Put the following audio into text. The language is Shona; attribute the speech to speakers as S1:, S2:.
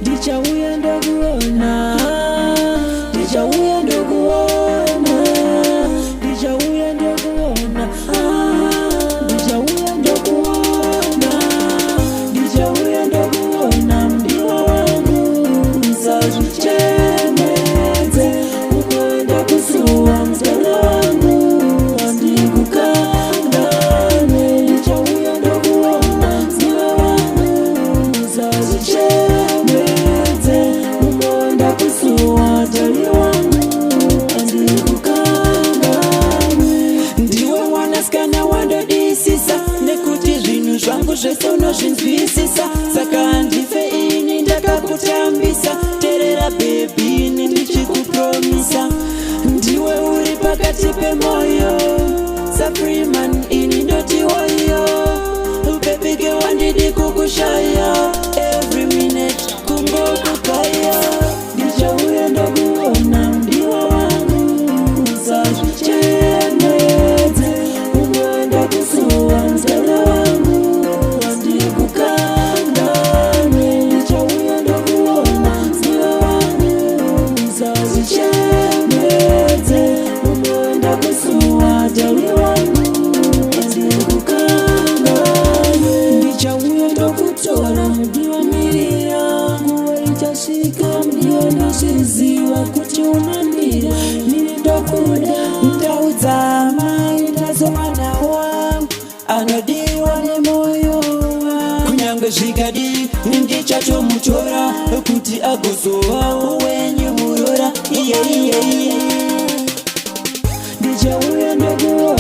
S1: Ndichauya ndokuona, ndichauya ndokuona, ndichauya ndokuona, ndichauya ndokuona, ndichauya ndokuona, mdiwa wangu msazvichemedze, unoenda kusuwa mzala wangu andikukangane, ndichauya ndokuona, mdiwa wangu msazvichemedze. Ndiwe mwanasikana wandodisisa, nekuti zvinhu zvangu zvese unozvinzwisisa, saka handife ini ndakakutambisa. Terera bebi, ini ndichikupromisa, ndiwe uri pakati pemoyo, safriman ini ndoti woyo. Baby girl wandidi kukushaya, every minute kungokukaya. Ndichauya ndokuona, mdiwa wangu usazvichemedze, unoenda kusuwa mzala wangu andikukangane. Ndichauya ndokuona, mdiwa wangu usazvichemedze, unoenda kusuwa tali wangu andikukangane. Ndichauya ndokutora mudiwa miri yangu waitasvika, mdiwa ndozviziva kuti unandira, nini ndokuda ndaudza mai ndazomwana wangu anodiwa nemoyo wangu. Kunyange zvikadi ndichatomutora kuti agozova wenyu murora. Ndichauya ndokuona,